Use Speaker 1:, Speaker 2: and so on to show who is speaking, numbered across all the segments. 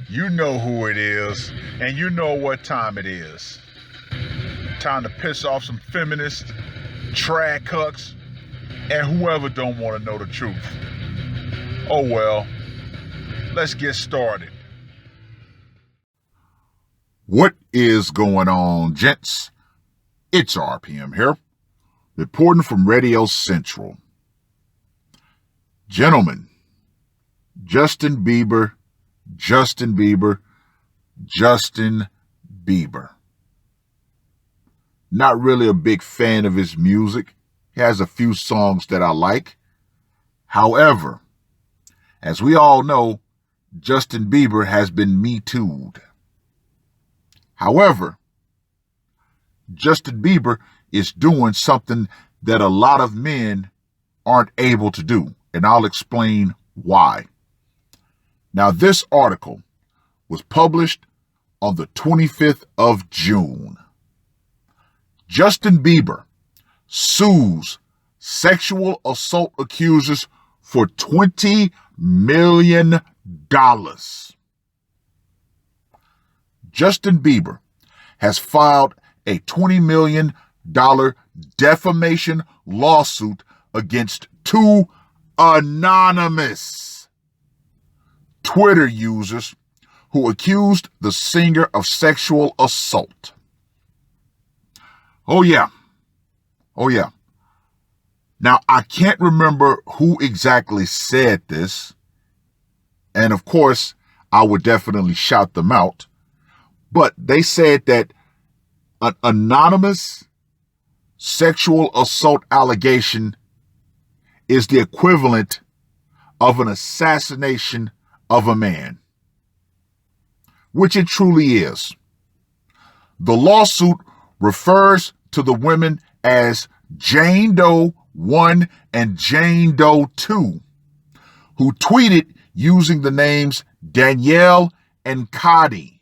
Speaker 1: You know who it is, and you know what time it is. Time to piss off some feminists, trad cucks, and whoever don't want to know the truth. Oh well, let's get started.
Speaker 2: What is going on, gents? It's R.P.M. here, reporting from Radio Central. Gentlemen, Justin Bieber. Not really a big fan of his music. He has a few songs that I like. However, as we all know, Justin Bieber has been Me Too'd. However, Justin Bieber is doing something that a lot of men aren't able to do, and I'll explain why. Now, this article was published on the 25th of June. Justin Bieber sues sexual assault accusers for $20 million. Justin Bieber has filed a $20 million defamation lawsuit against two anonymous Twitter users who accused the singer of sexual assault. Oh yeah. Now, I can't remember who exactly said this, and of course, I would definitely shout them out, but they said that an anonymous sexual assault allegation is the equivalent of an assassination of a man, which it truly is. The lawsuit refers to the women as Jane Doe 1 and Jane Doe 2, who tweeted using the names Danielle and Cody.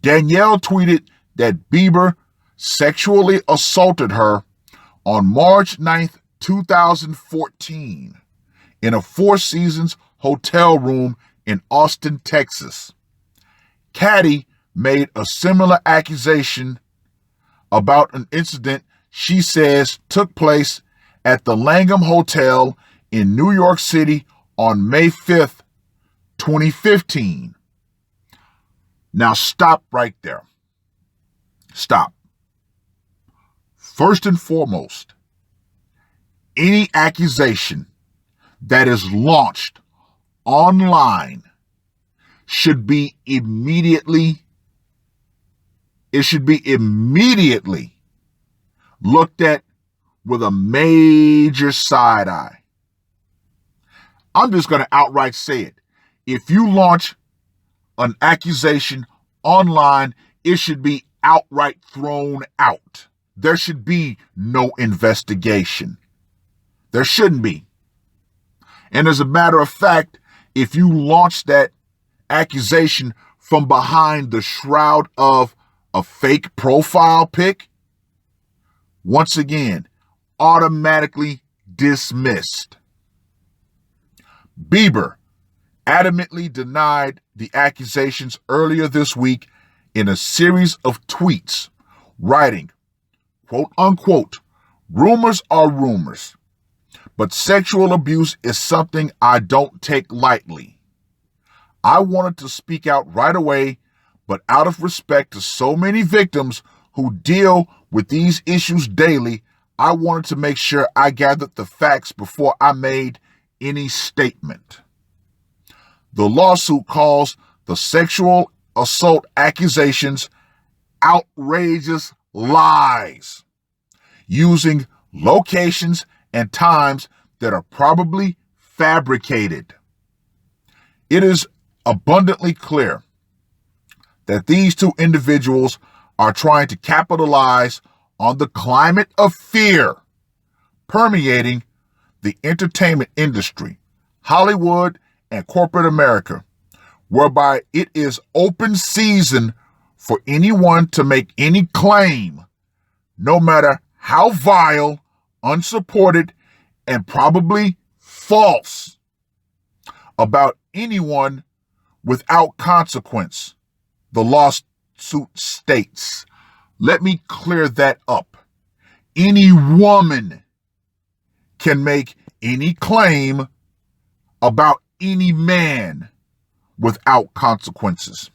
Speaker 2: Danielle tweeted that Bieber sexually assaulted her on March 9th, 2014, in a Four Seasons hotel room in Austin, Texas. Caddy made a similar accusation about an incident she says took place at the Langham Hotel in New York City on May 5th, 2015. Now stop right there. Stop. First and foremost, any accusation that is launched online should be immediately looked at with a major side eye. I'm just going to outright say it. If you launch an accusation online, it should be outright thrown out. There should be no investigation. There shouldn't be. And as a matter of fact, if you launch that accusation from behind the shroud of a fake profile pic, once again, automatically dismissed. Bieber adamantly denied the accusations earlier this week in a series of tweets, writing, quote unquote, "Rumors are rumors, but sexual abuse is something I don't take lightly. I wanted to speak out right away, but out of respect to so many victims who deal with these issues daily, I wanted to make sure I gathered the facts before I made any statement." The lawsuit calls the sexual assault accusations outrageous lies, using locations and times that are probably fabricated. It is abundantly clear that these two individuals are trying to capitalize on the climate of fear permeating the entertainment industry, Hollywood, and corporate America, whereby it is open season for anyone to make any claim, no matter how vile, unsupported, and probably false, about anyone without consequence, the lawsuit states. Let me clear that up. Any woman can make any claim about any man without consequences.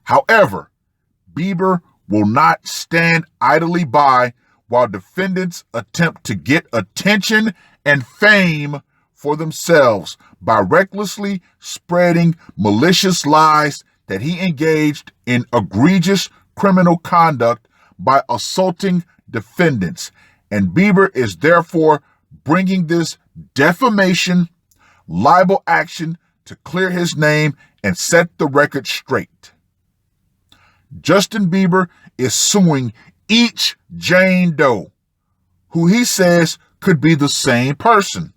Speaker 2: However, Bieber will not stand idly by while defendants attempt to get attention and fame for themselves by recklessly spreading malicious lies that he engaged in egregious criminal conduct by assaulting defendants. And Bieber is therefore bringing this defamation, libel action to clear his name and set the record straight. Justin Bieber is suing each Jane Doe, who he says could be the same person,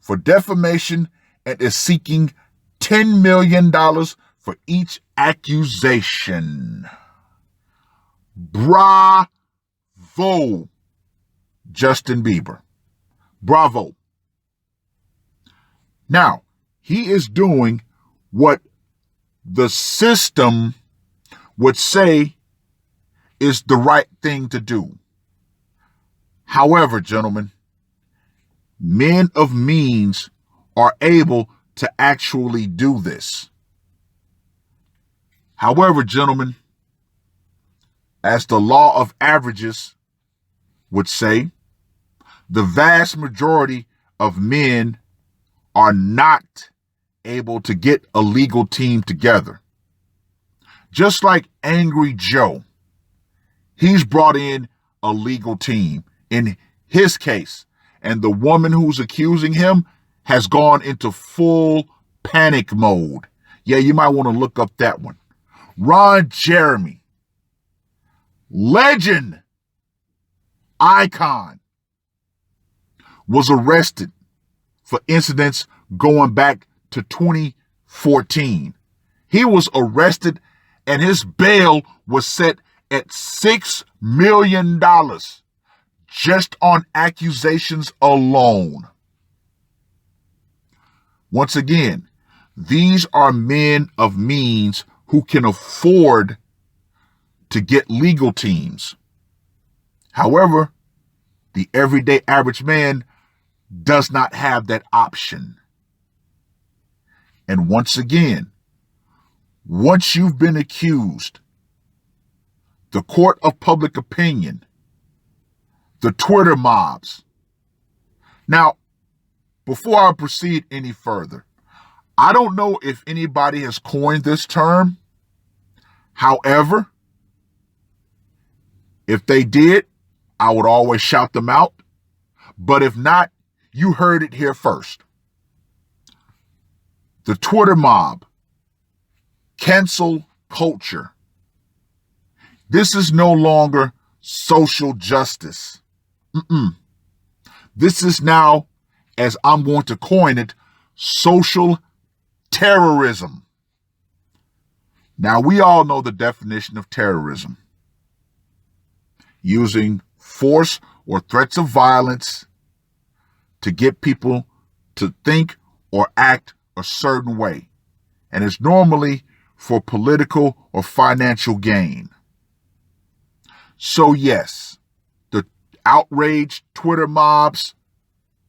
Speaker 2: for defamation and is seeking $10 million for each accusation. Bravo, Justin Bieber. Bravo. Now, he is doing what the system would say is the right thing to do. However, gentlemen, men of means are able to actually do this. However, gentlemen, as the law of averages would say, the vast majority of men are not able to get a legal team together. Just like Angry Joe, he's brought in a legal team in his case, and the woman who's accusing him has gone into full panic mode. Yeah, you might want to look up that one. Ron Jeremy, legend, icon, was arrested for incidents going back to 2014. He was arrested and his bail was set at $6 million just on accusations alone. Once again, these are men of means who can afford to get legal teams. However, the everyday average man does not have that option. And once again, once you've been accused, the court of public opinion, the Twitter mobs. Now, before I proceed any further, I don't know if anybody has coined this term. However, if they did, I would always shout them out. But if not, you heard it here first. The Twitter mob, cancel culture. This is no longer social justice. This is now, as I'm going to coin it, social terrorism. Now, we all know the definition of terrorism: using force or threats of violence to get people to think or act a certain way. And it's normally for political or financial gain. So yes, the outraged Twitter mobs,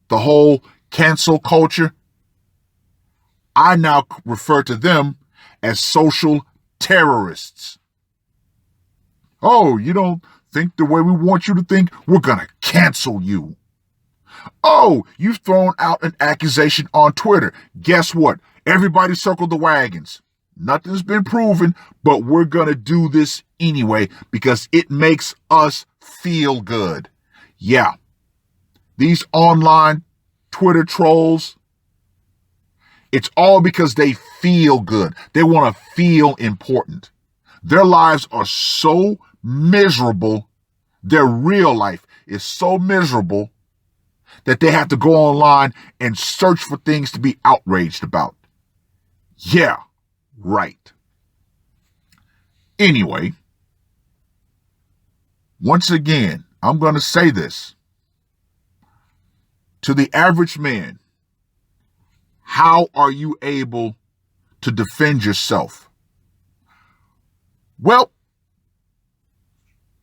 Speaker 2: the whole cancel culture, I now refer to them as social terrorists. Oh, you don't think the way we want you to think? We're going to cancel you. Oh, you've thrown out an accusation on Twitter. Guess what? Everybody circled the wagons. Nothing's been proven, but we're going to do this anyway because it makes us feel good. Yeah. These online Twitter trolls, it's all because they feel good. They want to feel important. Their lives are so miserable. Their real life is so miserable that they have to go online and search for things to be outraged about. Yeah, right. Anyway, once again, I'm going to say this. To the average man, how are you able to defend yourself? Well,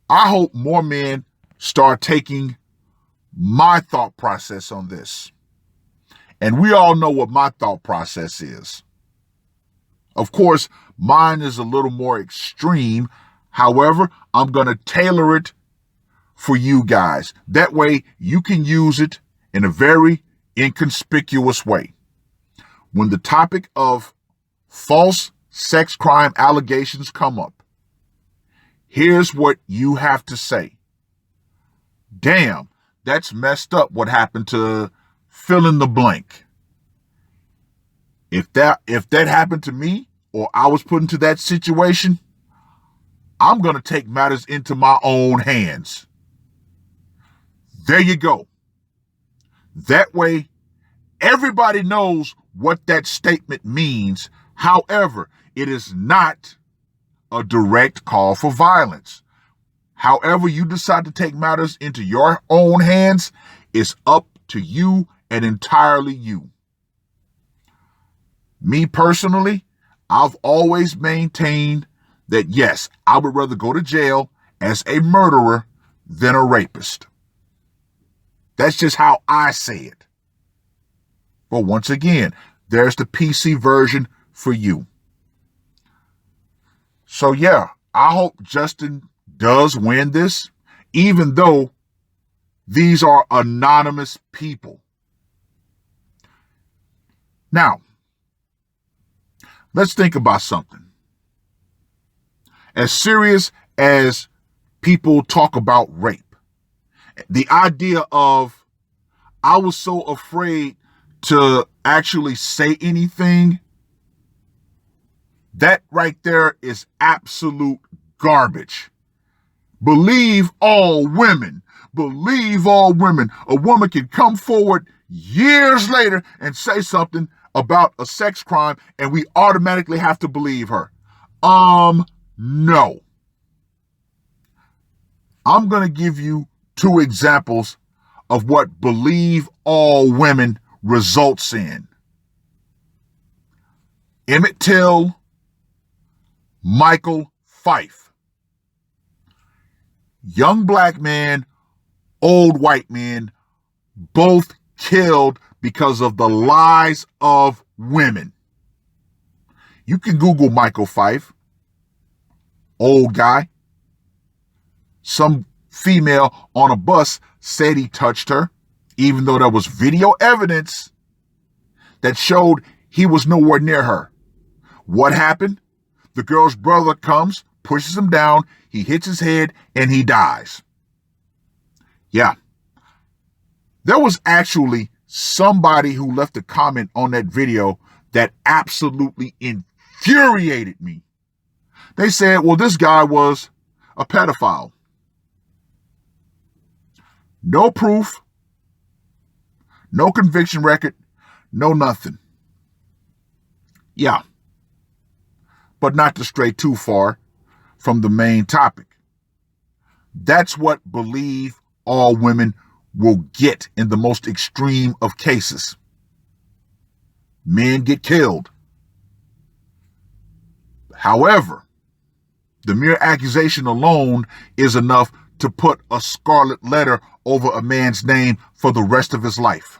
Speaker 2: I hope more men start taking my thought process on this. And we all know what my thought process is. Of course, mine is a little more extreme. However, I'm going to tailor it for you guys. That way you can use it in a very inconspicuous way. When the topic of false sex crime allegations come up, here's what you have to say. Damn, that's messed up what happened to fill in the blank. If that happened to me, or I was put into that situation, I'm going to take matters into my own hands. There you go. That way, everybody knows what that statement means. However, it is not a direct call for violence. However you decide to take matters into your own hands is up to you and entirely you. Me personally, I've always maintained that yes, I would rather go to jail as a murderer than a rapist. That's just how I say it. But once again, there's the PC version for you. So yeah, I hope Justin does win this, even though these are anonymous people. Now, let's think about something. As serious as people talk about rape, the idea of, I was so afraid to actually say anything, that right there is absolute garbage. Believe all women. Believe all women. A woman can come forward years later and say something about a sex crime and we automatically have to believe her. No. I'm going to give you 2 examples of what believe all women results in. Emmett Till, Michael Fife. Young black man, old white man, both killed because of the lies of women. You can Google Michael Fife, old guy. Some female on a bus said he touched her, even though there was video evidence that showed he was nowhere near her. What happened? The girl's brother comes, pushes him down, he hits his head, and he dies. Yeah. There was actually somebody who left a comment on that video that absolutely infuriated me. They said, well, this guy was a pedophile. No proof, no conviction record, no nothing. Yeah. But not to stray too far from the main topic. That's what believe all women will get in the most extreme of cases. Men get killed. However, the mere accusation alone is enough to put a scarlet letter over a man's name for the rest of his life.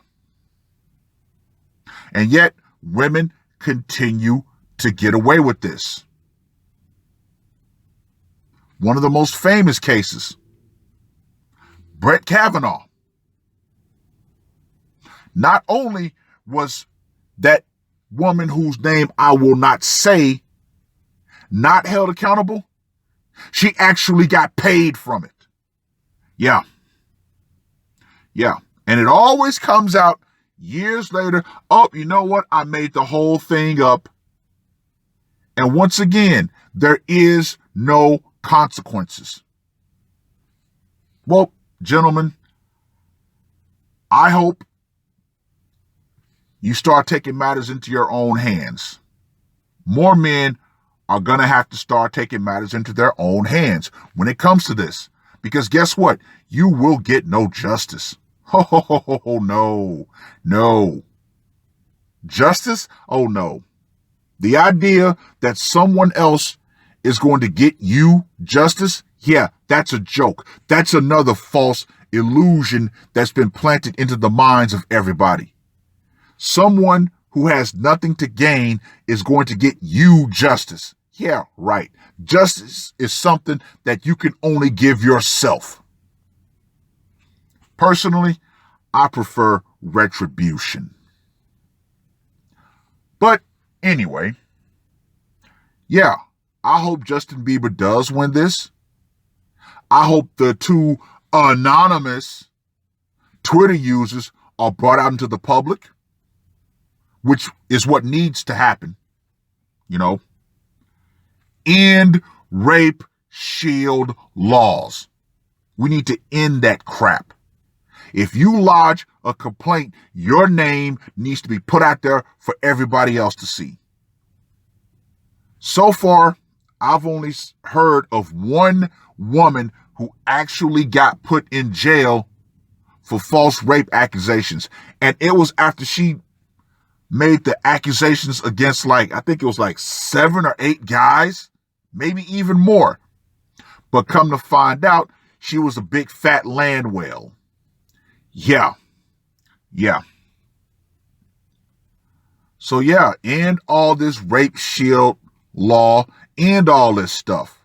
Speaker 2: And yet, women continue to get away with this. One of the most famous cases, Brett Kavanaugh. Not only was that woman whose name I will not say not held accountable, she actually got paid from it. Yeah. And it always comes out years later, oh, you know what? I made the whole thing up. And once again, there is no consequences. Well, gentlemen, I hope you start taking matters into your own hands. More men are going to have to start taking matters into their own hands when it comes to this. Because guess what? You will get no justice. Oh, no. Justice? Oh no. The idea that someone else is going to get you justice, yeah, that's a joke. That's another false illusion that's been planted into the minds of everybody. Someone who has nothing to gain is going to get you justice. Yeah, right. Justice is something that you can only give yourself. Personally, I prefer retribution. But anyway, yeah, I hope Justin Bieber does win this. I hope the two anonymous Twitter users are brought out into the public, which is what needs to happen. You know, end rape shield laws. We need to end that crap. If you lodge a complaint, your name needs to be put out there for everybody else to see. So far, I've only heard of one woman who actually got put in jail for false rape accusations. And it was after she made the accusations against I think it was 7 or 8 guys, maybe even more. But come to find out, she was a big fat land whale. Yeah. So yeah, end all this rape shield law, end all this stuff.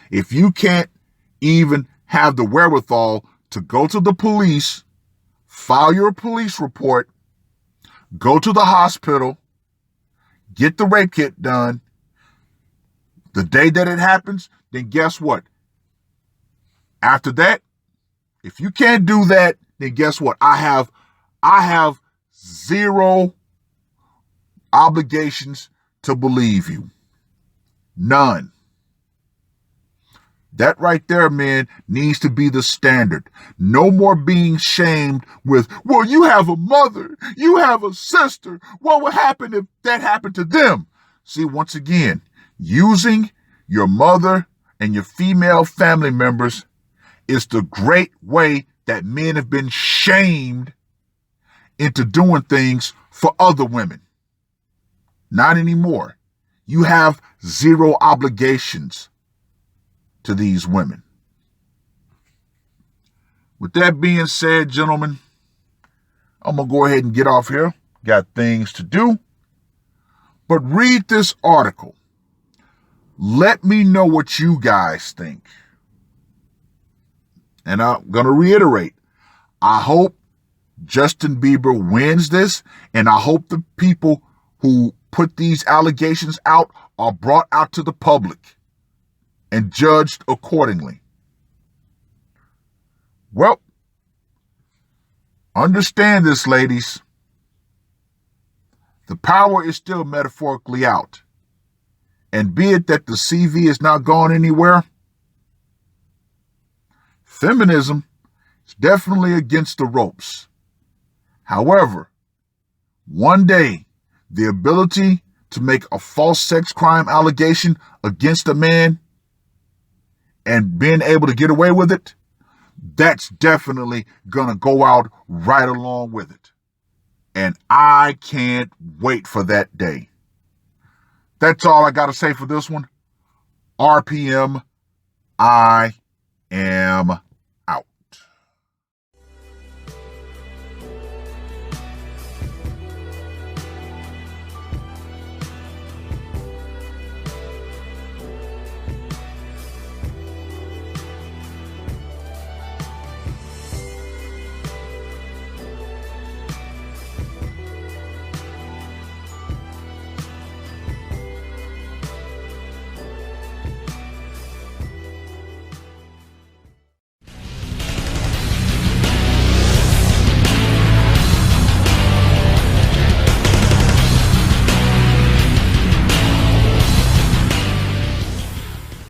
Speaker 2: If you can't even have the wherewithal to go to the police, file your police report, go to the hospital, get the rape kit done, the day that it happens, then guess what? After that, if you can't do that, then guess what? I have zero obligations to believe you. None. That right there, man, needs to be the standard. No more being shamed with, well, you have a mother, you have a sister. What would happen if that happened to them? See, once again, using your mother and your female family members is the great way that men have been shamed into doing things for other women. Not anymore. You have zero obligations to these women. With that being said, gentlemen, I'm going to go ahead and get off here. Got things to do. But read this article. Let me know what you guys think. And I'm going to reiterate, I hope Justin Bieber wins this, and I hope the people who put these allegations out are brought out to the public and judged accordingly. Well, understand this, ladies. The power is still metaphorically out. And be it that the CV is not gone anywhere, feminism is definitely against the ropes. However, one day, the ability to make a false sex crime allegation against a man and being able to get away with it, that's definitely going to go out right along with it. And I can't wait for that day. That's all I got to say for this one. R.P.M. I am